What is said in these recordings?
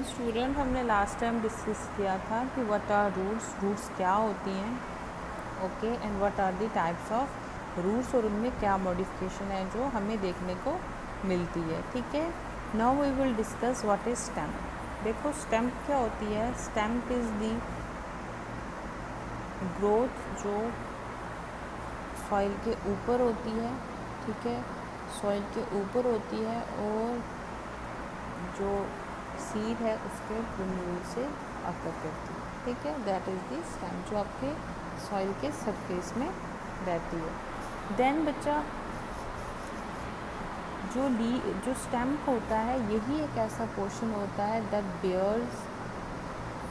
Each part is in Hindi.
स्टूडेंट, हमने लास्ट टाइम डिस्कस किया था कि व्हाट आर रूट्स क्या होती हैं, okay, and what are the types of roots और उनमें क्या मॉडिफिकेशन है जो हमें देखने को मिलती है। ठीक है, now we will discuss what is stem. देखो स्टेम क्या होती है। स्टेम इज़ दी ग्रोथ जो सॉइल के ऊपर होती है। ठीक है, सॉइल के ऊपर होती है और जो सीड है उसके रिमूवल से आकर करती है। ठीक है, दैट इज़ दी स्टेम जो आपके सॉइल के सरफेस में रहती है। देन बच्चा जो स्टेम होता है यही एक ऐसा पोर्शन होता है दैट बेयर्स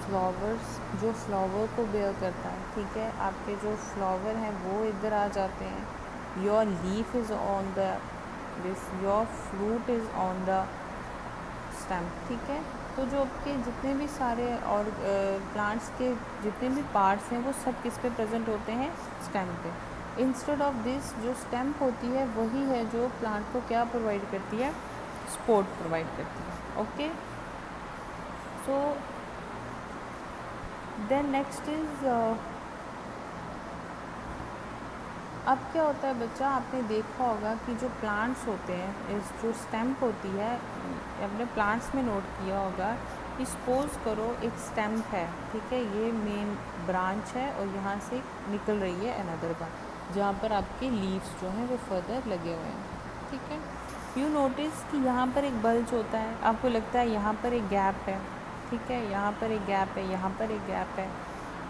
फ्लावर्स, जो फ्लावर को बेयर करता है। ठीक है, आपके जो फ्लावर हैं वो इधर आ जाते हैं। Your leaf is on the this, your fruit is on the stem. ठीक है, तो जो आपके जितने भी सारे और प्लांट्स के जितने भी पार्ट्स हैं वो सब किस पे प्रेजेंट होते हैं, स्टेम पे। इंस्टेड ऑफ दिस जो स्टेम होती है वही है जो प्लांट को क्या प्रोवाइड करती है, सपोर्ट प्रोवाइड करती है। Okay, so then next is अब क्या होता है बच्चा, आपने देखा होगा कि जो प्लांट्स होते हैं, इस जो स्टेम होती है, अपने प्लांट्स में नोट किया होगा कि सपोज करो एक स्टेम है। ठीक है, ये मेन ब्रांच है और यहाँ से निकल रही है अनदर ब्रांच जहाँ पर आपके लीव्स जो हैं वो फर्दर लगे हुए हैं। ठीक है, यू नोटिस कि यहाँ पर एक बल्ज होता है, आपको लगता है यहाँ पर एक गैप है। ठीक है, यहाँ पर एक गैप है, यहाँ पर एक गैप है,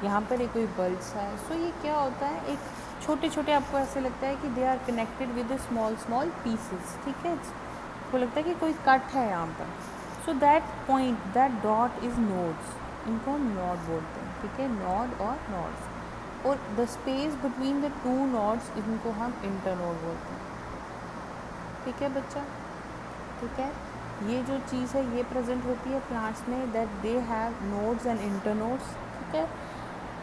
यहाँ पर एक कोई बल्ज सा है। सो ये क्या होता है, एक छोटे छोटे आपको ऐसे लगता है कि they are connected with small small pieces. ठीक है, आपको लगता है कि कोई कट है यहाँ पर। So that point, that dot is nodes, इनको हम नोड बोलते हैं। ठीक है, नोड और नोड्स, और the space between the two nodes इनको हम इंटरनोड बोलते हैं। ठीक है बच्चा, ठीक है, ये जो चीज़ है ये प्रेजेंट होती है प्लांट्स में, that they have nodes and internodes. ठीक है,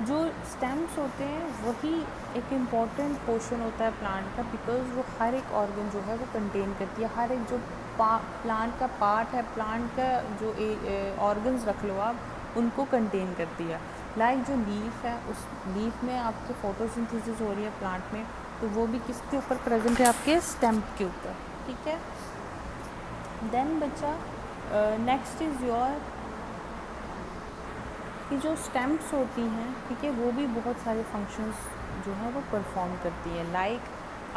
जो स्टेम्स होते हैं वही एक इम्पॉर्टेंट पोर्शन होता है प्लांट का, बिकॉज वो हर एक ऑर्गन जो है वो कंटेन करती है। हर एक जो प्लांट का पार्ट है, प्लांट का जो ऑर्गन्स रख लो आप, उनको कंटेन करती है। लाइक जो लीफ है, उस लीफ में आपके फोटोसिंथेसिस हो रही है प्लांट में, तो वो भी किसके ऊपर प्रेजेंट है, आपके स्टेम के ऊपर। ठीक है, देन बच्चा नेक्स्ट इज़ योर कि जो स्टेम्स होती हैं, ठीक है, वो भी बहुत सारे फंक्शंस जो है वो परफॉर्म करती हैं। लाइक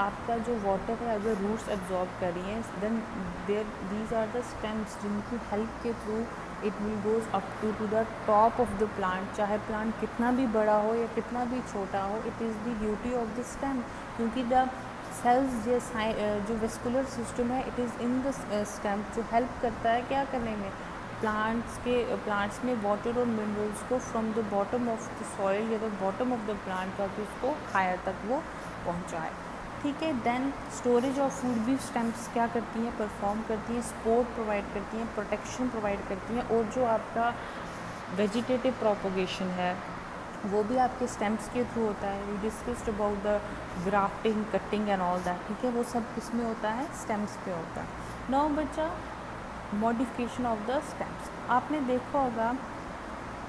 आपका जो वाटर है अगर रूट्स एब्जॉर्ब कर रही हैं, then these are the stems जिनकी हेल्प के through it will goes up to the top of the plant. चाहे प्लांट कितना भी बड़ा हो या कितना भी छोटा हो, it is the duty of the stem, क्योंकि द सेल्स जो वेस्कुलर सिस्टम है it is in the stem, जो हेल्प करता है क्या करने में, प्लांट्स में वाटर और मिनरल्स को from the bottom of the soil या the bottom of the plant का कि उसको हायर तक वो पहुंचाए। ठीक है, देन स्टोरेज ऑफ फूड भी स्टेम्स क्या करती हैं, परफॉर्म करती हैं, सपोर्ट प्रोवाइड करती हैं, प्रोटेक्शन प्रोवाइड करती हैं, और जो आपका वेजिटेटिव प्रोपोगेशन है वो भी आपके स्टेम्स के थ्रू होता है। We discussed about the grafting, cutting and all that. ठीक है, वो सब किस में होता है, स्टेम्स पे होता है। नाउ बच्चा मॉडिफिकेशन ऑफ द स्टेम्स, आपने देखा होगा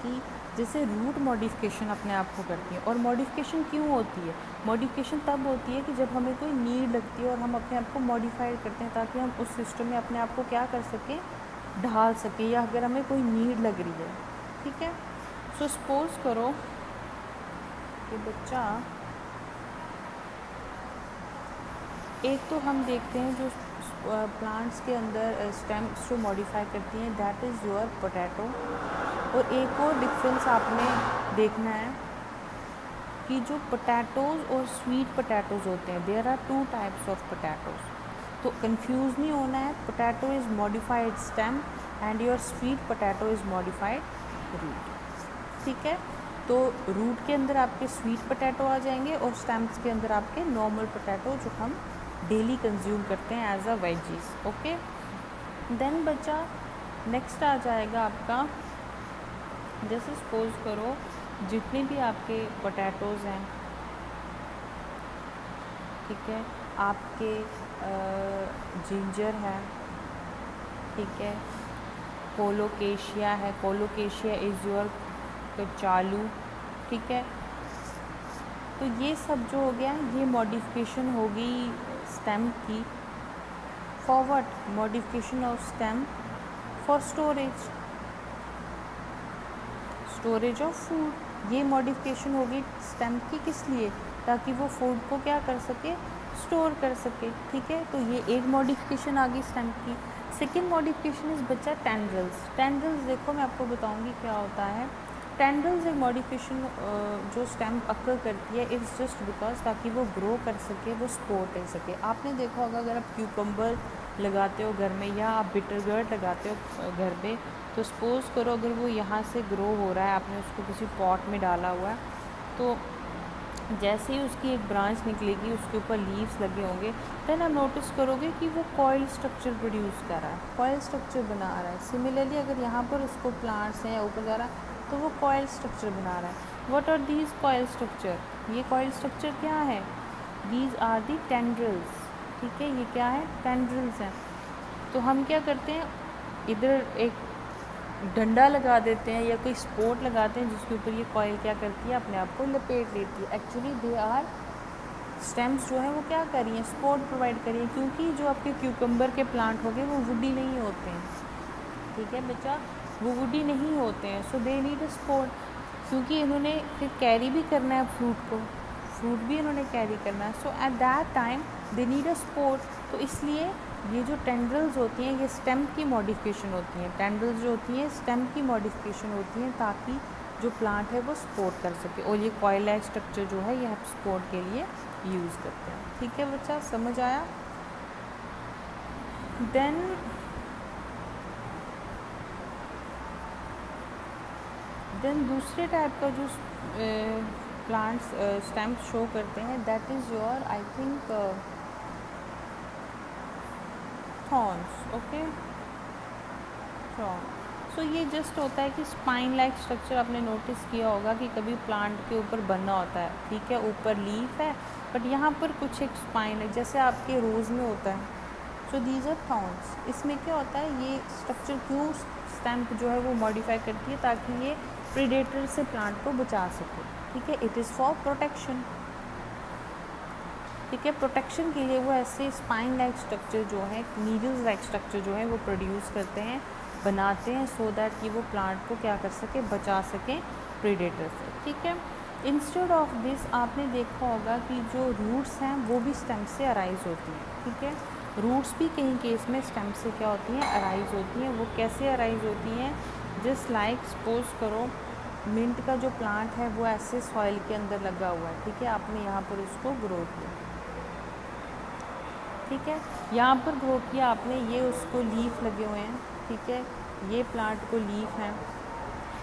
कि जैसे रूट मॉडिफिकेशन अपने आप को करती है। और मॉडिफिकेशन क्यों होती है, मॉडिफिकेशन तब होती है कि जब हमें कोई नीड लगती है और हम अपने आप को मॉडिफाइड करते हैं ताकि हम उस सिस्टम में अपने आप को क्या कर सकें, ढाल सकें, या अगर हमें कोई नीड लग रही है। ठीक है, सो सपोज करो कि बच्चा एक तो हम देखते हैं जो प्लांट्स के अंदर स्टेम्स जो मॉडिफाई करती हैं, दैट इज़ योर पोटैटो। और एक और डिफरेंस आपने देखना है कि जो पोटैटोज़ और स्वीट पोटैटोज़ होते हैं, there are two types of potatoes, तो कंफ्यूज नहीं होना है। Potato is modified stem and your sweet potato is modified root. ठीक है, तो रूट के अंदर आपके स्वीट पोटैटो आ जाएंगे और स्टेम्स के अंदर आपके नॉर्मल पोटैटो जो हम डेली कंज्यूम करते हैं as a veggies. Okay, then बच्चा नेक्स्ट आ जाएगा आपका, जैसे सपोज करो जितने भी आपके पोटैटोज़ हैं, ठीक है, आपके जिंजर है, ठीक है, कोलोकेशिया है, कोलोकेशिया इज़ योर कचालू, ठीक है। तो ये सब जो हो गया, ये मॉडिफिकेशन हो गई स्टेम की। For what? Modification of stem for storage, storage of food. ये मॉडिफिकेशन होगी स्टेम की, किस लिए? ताकि वो फूड को क्या कर सके, स्टोर कर सके, ठीक है। तो ये एक मॉडिफिकेशन आ गई स्टेम की। सेकेंड मॉडिफिकेशन इस बच्चा टेंड्रल्स। टेंड्रल्स देखो मैं आपको बताऊंगी क्या होता है। टेंड्रल्स एक मॉडिफिकेशन जो स्टेम अक्कर करती है, इट्स जस्ट बिकॉज ताकि वो ग्रो कर सके, वो सपोर्ट ले सके। आपने देखा होगा अगर आप क्यूकम्बर लगाते हो घर में या आप बिटर गर्ड लगाते हो घर पे, तो सपोज़ करो अगर वो यहाँ से ग्रो हो रहा है, आपने उसको किसी पॉट में डाला हुआ है, तो जैसे ही उसकी एक ब्रांच निकलेगी, उसके ऊपर लीव्स लगे होंगे, देन आप नोटिस करोगे कि वो कॉइल स्ट्रक्चर प्रोड्यूस कर रहा है, कॉइल स्ट्रक्चर बना रहा है। सिमिलरली अगर यहाँ पर उसको प्लांट्स हैं या ऊपर जा रहा है, तो वो कॉइल स्ट्रक्चर बना रहा है। What are these coil structure? ये कॉइल स्ट्रक्चर क्या है? दीज आर दी टेंड्रिल्स, ठीक है। ये क्या है? टेंड्रिल्स हैं। तो हम क्या करते हैं, इधर एक डंडा लगा देते हैं या कोई सपोर्ट लगाते हैं जिसके ऊपर ये कॉइल क्या करती है, अपने आप को लपेट लेती है। एक्चुअली दे आर स्टेम्स जो है वो क्या कर रही हैं, सपोर्ट प्रोवाइड कर रही हैं, क्योंकि जो आपके क्यूकम्बर के प्लांट हो गए वो वुडी नहीं होते हैं, ठीक है बच्चा, वो वुडी नहीं होते हैं। सो दे नीड अ सपोर्ट, क्योंकि इन्होंने फिर कैरी भी करना है फ्रूट को, फ्रूट भी इन्होंने कैरी करना है। So at that time they need a support. तो इसलिए ये जो टेंड्रल्स होती हैं, ये स्टेम की मॉडिफिकेशन होती हैं। टेंड्रल्स जो होती हैं स्टेम की मॉडिफिकेशन होती हैं, ताकि जो प्लांट है वो सपोर्ट कर सके। और ये कॉइल लाइक स्ट्रक्चर जो है ये हम सपोर्ट के लिए यूज़ करते हैं, ठीक है बच्चा, समझ आया। देन दूसरे टाइप का जो प्लांट्स स्टेम्स शो करते हैं, that is your I think thorns, okay, thorn. So ये जस्ट होता है कि स्पाइन लाइक स्ट्रक्चर आपने नोटिस किया होगा कि कभी प्लांट के ऊपर बना होता है, ठीक है, ऊपर लीफ है बट यहाँ पर कुछ एक स्पाइन है, जैसे आपके रोज़ में होता है। So these are thorns. इसमें क्या होता है, ये स्ट्रक्चर क्यों स्टैम्प जो है वो मॉडिफाई करती है, ताकि ये प्रीडेटर से प्लांट को बचा सके, ठीक है। इट इज़ फॉर प्रोटेक्शन, ठीक है, प्रोटेक्शन के लिए वो ऐसे स्पाइन लाइक स्ट्रक्चर जो है, नीडल्स लाइक स्ट्रक्चर जो है वो प्रोड्यूस करते हैं, बनाते हैं, सो दैट कि वो प्लांट को क्या कर सके, बचा सके प्रीडेटर से, ठीक है। इंस्टेड ऑफ दिस आपने देखा होगा कि जो रूट्स हैं वो भी स्टेम से अराइज होती हैं, ठीक है। रूट्स भी कहीं केस में स्टेम से क्या होती हैं, अराइज होती हैं। वो कैसे अराइज होती हैं? जस्ट लाइक सपोज करो मिंट का जो प्लांट है वो ऐसे सॉइल के अंदर लगा हुआ है, ठीक है, आपने यहाँ पर उसको ग्रो किया, ठीक है, यहाँ पर ग्रो किया आपने, ये उसको लीफ लगे हुए हैं, ठीक है, ये प्लांट को लीफ हैं।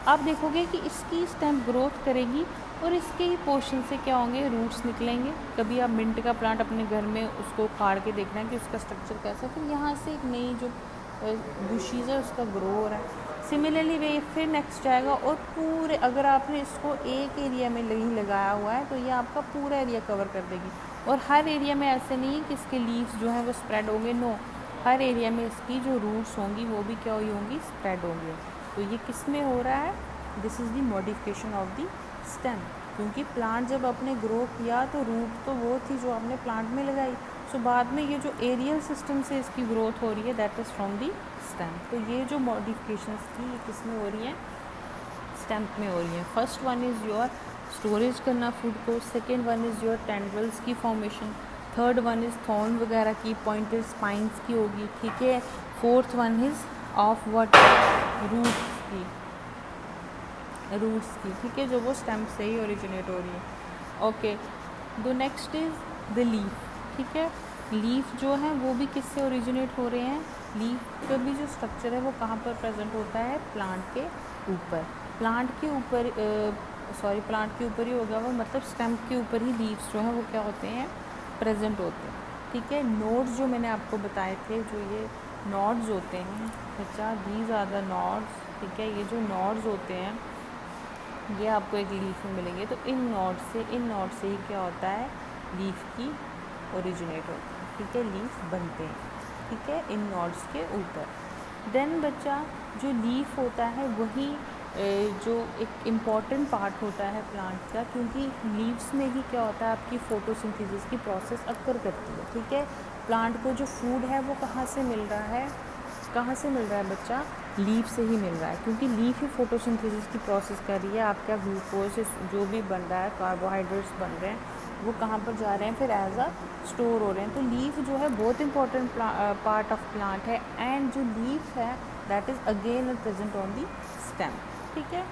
आप देखोगे कि इसकी स्टेम ग्रोथ करेगी और इसके ही पोर्शन से क्या होंगे, रूट्स निकलेंगे। कभी आप मिंट का प्लांट अपने घर में उसको काट के देखना है कि उसका स्ट्रक्चर कैसा है, फिर यहाँ से एक नई जो बुशीज़ है उसका ग्रो हो रहा है। सिमिलरली वे फिर नेक्स्ट जाएगा और पूरे, अगर आपने इसको एक एरिया में नहीं लगाया हुआ है तो ये आपका पूरा एरिया कवर कर देगी। और हर एरिया में ऐसे नहीं है कि इसके लीव्स जो हैं वो स्प्रेड होंगे, नो, हर एरिया में इसकी जो रूट्स होंगी वो भी क्या हुई होंगी, स्प्रेड होंगे। तो ये किस में हो रहा है, this is the modification of the stem, क्योंकि प्लांट जब आपने ग्रो किया तो रूट तो वो थी जो आपने प्लांट में लगाई, सो बाद में ये जो एरियल सिस्टम से इसकी ग्रोथ हो रही है that is from the stem. तो ये जो मॉडिफिकेशंस थी ये किस में हो रही हैं, स्टेम में हो रही हैं। First one is your storage करना फूड को, second one is your tendrils की formation, third one is thorn वगैरह की, पॉइंटेड स्पाइंस की होगी, ठीक है, fourth one is of what, roots की, ठीक है, जो वो स्टेम से ही ओरिजिनेट हो रही है, okay. The next is the leaf, ठीक है, लीफ जो है वो भी किससे ओरिजिनेट हो रहे हैं, लीफ का भी जो स्ट्रक्चर है वो कहाँ पर प्रेजेंट होता है, प्लांट के ऊपर, प्लांट के ऊपर प्लांट के ऊपर ही होगा वो, मतलब स्टेम के ऊपर ही लीव्स जो हैं वो क्या होते हैं, प्रेजेंट होते हैं, ठीक है। नोड्स जो मैंने आपको बताए थे, जो ये नॉड्स होते हैं बच्चा, दीज आर द नॉड्स, ठीक है, ये जो नॉड्स होते हैं ये आपको एक लीफ में मिलेंगे। तो इन नॉड से ही क्या होता है, लीफ की ओरिजिनेट होती है, ठीक है, लीफ बनते हैं, ठीक है, इन नॉड्स के ऊपर। देन बच्चा जो लीफ होता है वही जो एक इम्पॉर्टेंट पार्ट होता है प्लांट का, क्योंकि लीव्स में ही क्या होता है, आपकी फोटोसिंथेसिस की प्रोसेस अक्कर करती है। ठीक है, प्लांट को जो फूड है वो कहाँ से मिल रहा है, कहाँ से मिल रहा है बच्चा, लीफ से ही मिल रहा है, क्योंकि लीफ ही फोटोसिंथेसिस की प्रोसेस कर रही है। आपका ग्लूकोज जो भी बन रहा है, कार्बोहाइड्रेट्स बन रहे हैं, वो कहाँ पर जा रहे हैं, फिर एज अ स्टोर हो रहे हैं। तो लीफ जो है बहुत इंपॉर्टेंट पार्ट ऑफ प्लांट है, एंड जो लीफ है that is again present on the stem. ठीक है,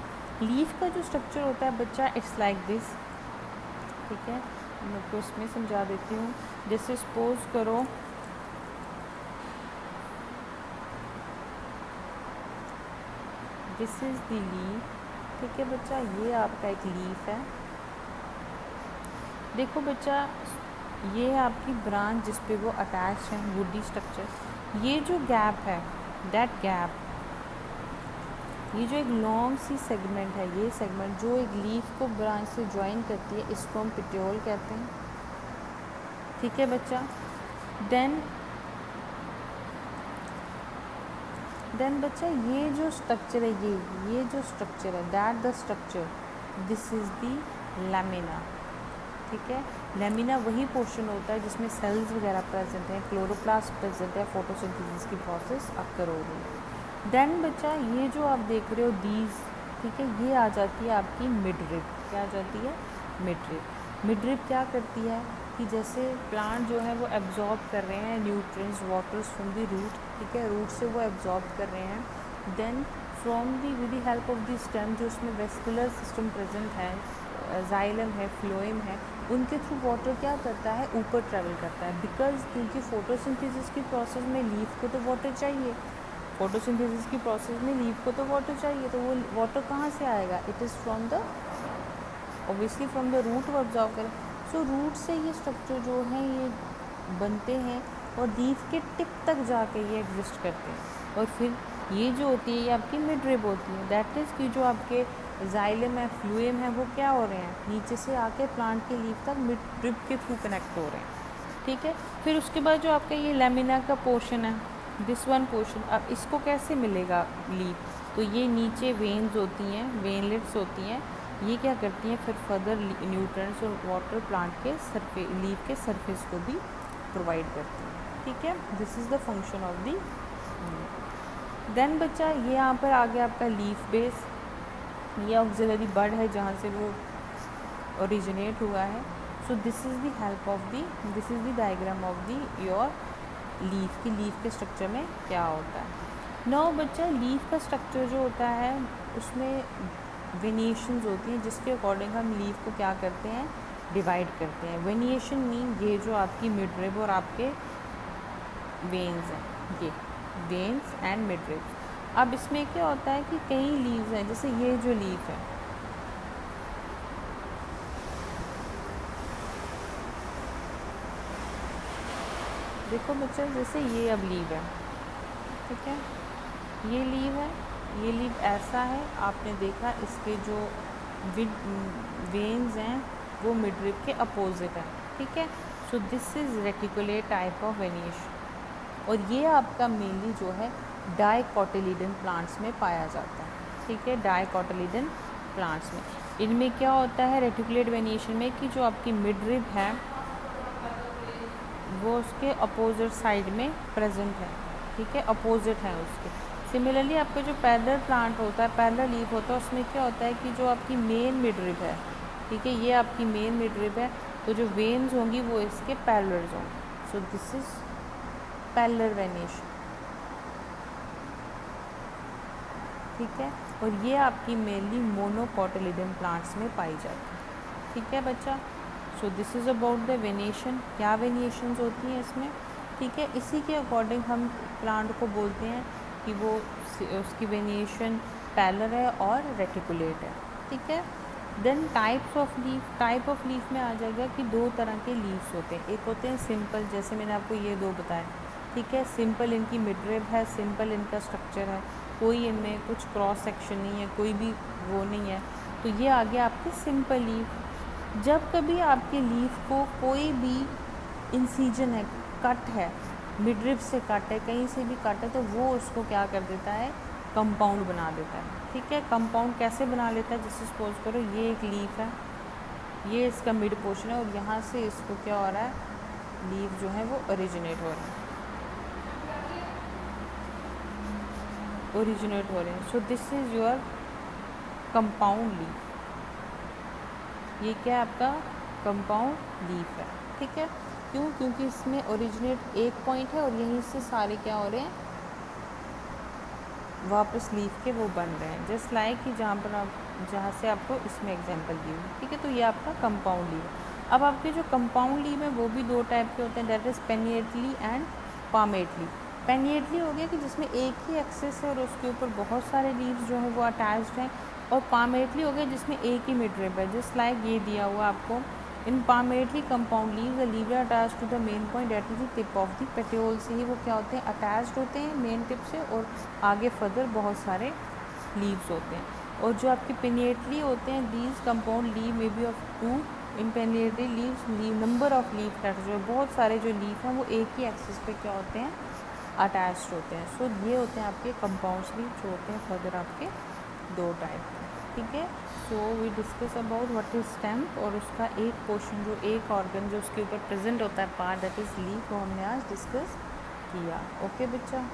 लीफ का जो स्ट्रक्चर होता है बच्चा, इट्स लाइक दिस। ठीक है, मैं आपको इसमें समझा देती हूँ। जैसे सपोज करो दिस इज़ द लीफ। ठीक है बच्चा, ये आपका एक लीफ है। देखो बच्चा, ये है आपकी ब्रांच जिस पे वो अटैच है, वुडी स्ट्रक्चर। ये जो गैप है, दैट गैप, ये जो एक लॉन्ग सी सेगमेंट है, ये सेगमेंट जो एक लीफ को ब्रांच से ज्वाइन करती है, इसको हम पिट्योल कहते हैं। ठीक है बच्चा, देन बच्चा ये जो स्ट्रक्चर है, ये जो स्ट्रक्चर है, that the structure, this is the lamina. ठीक है, लैमिना वही पोर्शन होता है जिसमें सेल्स वगैरह प्रेजेंट हैं, क्लोरोप्लास्ट प्रेजेंट है, फोटोसिंथेसिस की प्रोसेस अक्कर हो रही है। देन बच्चा ये जो आप देख रहे हो दीज, ठीक है, ये आ जाती है आपकी मिडरिप। क्या आ जाती है, मिडरिप। मिडरिप क्या करती है कि जैसे प्लांट जो है वो एब्जॉर्ब कर रहे हैं nutrients, waters from the root. ठीक है, रूट से वो एब्जॉर्ब कर रहे हैं। Then from the with the help of the stem, जो उसमें वेस्कुलर सिस्टम प्रेजेंट है, जाइलम है, फ्लोएम है, उनके थ्रू वाटर क्या करता है, ऊपर ट्रैवल करता है। बिकॉज क्योंकि फोटोसिंथेसिस की प्रोसेस में लीफ को तो वाटर चाहिए, फोटोसिंथेसिस की प्रोसेस में लीफ को तो वाटर चाहिए, तो वो वाटर कहाँ से आएगा, it is from the obviously from the root वो ऑब्जॉर्व करें। सो रूट से ये स्ट्रक्चर जो है ये बनते हैं और लीफ के टिप तक जाके ये एग्जिस्ट करते हैं। और फिर ये जो होती है ये आपकी मिडरिब होती है। दैट इज़ कि जो आपके जाइलम है, फ्लूएम है, वो क्या हो रहे हैं, नीचे से आके प्लांट के लीफ तक मिडरिब के थ्रू कनेक्ट हो रहे हैं। ठीक है, फिर उसके बाद जो आपका ये लेमिना का पोर्शन है, दिस वन पोर्शन, अब इसको कैसे मिलेगा लीफ, तो ये नीचे वेन्स होती हैं, वेनलेट्स होती हैं, ये क्या करती हैं फिर फर्दर न्यूट्रिएंट्स और वाटर प्लांट के सरफेस, लीफ के सरफेस को भी प्रोवाइड करती हैं। ठीक है, this is the function of the. Then बच्चा ये यहाँ पर आ गया आपका लीफ बेस, ये ऑक्सिलरी बड है जहाँ से वो ओरिजिनेट हुआ है। So this is the help of the, this is the diagram of the your leaf की, लीफ के स्ट्रक्चर में क्या होता है। नौ बच्चा, लीफ का स्ट्रक्चर जो होता है उसमें वेनिएशंस होती हैं, जिसके अकॉर्डिंग हम लीफ को क्या करते हैं, डिवाइड करते हैं। वेनिएशन मीन ये जो आपकी मिडरिब और आपके वेन्स हैं, ये वेन्स एंड मिडरिब। अब इसमें क्या होता है कि कई लीव्स हैं, जैसे ये जो लीफ है, देखो बच्चा, जैसे ये अब लीव है, ठीक है, ये लीव है, ये लीव ऐसा है, आपने देखा इसके जो वेन्स हैं वो मिडरिब के अपोजिट है। ठीक है, so this is reticulate type of venation, और ये आपका मेनली जो है डाइकोटिलीडन प्लांट्स में पाया जाता है। ठीक है, डाइकोटिलीडन प्लांट्स में इनमें क्या होता है रेटिकुलेट वेनिएशन में कि जो आपकी मिडरिब है वो उसके अपोजिट साइड में प्रेजेंट है। ठीक है, अपोजिट है उसके। सिमिलरली आपका जो पैरेलल प्लांट होता है, पैरेलल लीफ होता है, उसमें क्या होता है कि जो आपकी मेन मिडरिब है, ठीक है, ये आपकी मेन मिडरिब है, तो जो वेन्स होंगी वो इसके पैरेलल होंगी। So this is parallel venation. ठीक है, और ये आपकी मेनली मोनोकोटिलीडन प्लांट्स में पाई जाती है। ठीक है बच्चा, so this is about the venation. क्या वेनिएशंस होती हैं इसमें, ठीक है, इसी के अकॉर्डिंग हम प्लांट को बोलते हैं कि वो उसकी वेनिएशन पैरेलल है और रेटिकुलेट है। ठीक है, then types of leaf, type of leaf में आ जाएगा कि दो तरह के लीव्स होते हैं। एक होते हैं सिंपल, जैसे मैंने आपको ये दो बताए। ठीक है, सिंपल इनकी मिडरिब है, सिंपल इनका स्ट्रक्चर है, कोई इनमें कुछ क्रॉस सेक्शन नहीं है, कोई भी वो नहीं है, तो ये आ गया आपकी सिंपल लीफ। जब कभी आपके लीफ को कोई भी इंसीजन है, कट है, मिडरिब से कट है, कहीं से भी कट है, तो वो उसको क्या कर देता है, कंपाउंड बना देता है। ठीक है, कंपाउंड कैसे बना लेता है, जैसे सपोज करो ये एक लीफ है, ये इसका मिड पोर्शन है और यहाँ से इसको क्या हो रहा है, लीफ जो है वो ओरिजिनेट हो रहा है, ओरिजिनेट हो रहे हैं। सो this is your compound leaf. ये क्या है, आपका कंपाउंड लीफ है। ठीक है, क्यों, क्योंकि इसमें ओरिजिनेट एक पॉइंट है और यहीं से सारे क्या हो रहे हैं, वापस लीफ के वो बन रहे हैं। जस्ट लाइक कि जहाँ से आपको इसमें एग्जांपल दी हुई। ठीक है, तो ये आपका कंपाउंड लीव है। अब आपके जो कंपाउंड लीव है वो भी दो टाइप के होते हैं, दैट इज़ पेनिएटली एंड पामेटली। पेनिएटली हो गया कि जिसमें एक ही एक्सेस है और उसके ऊपर बहुत सारे लीव्स जो है वो अटैच्ड हैं, और पामेटली हो गया जिसमें एक ही मिड रिब है, जस्ट लाइक ये दिया हुआ आपको। In palmately compound leaves the leave are attached to the main point that is the tip of the petiole. से ही वो क्या होते हैं, अटैच्ड होते हैं मेन टिप से, और आगे फर्दर बहुत सारे लीव्स होते हैं। और जो आपके पेनिएटली होते हैं, these compound leave may be of 2 in pinnately leaves, leave number of leave that जो बहुत सारे जो लीव हैं वो एक ही एक्सिस पे क्या होते हैं, अटैच्ड होते हैं। सो ये होते हैं आपके कंपाउंड्स लीव, जो होते हैं फर्दर आपके दो टाइप के। ठीक है, so we discuss about what is stem, और उसका एक पोर्शन जो एक ऑर्गन जो उसके ऊपर प्रेजेंट होता है पार्ट, दैट इज लीफ, वो हमने आज डिस्कस किया। ओके बच्चा।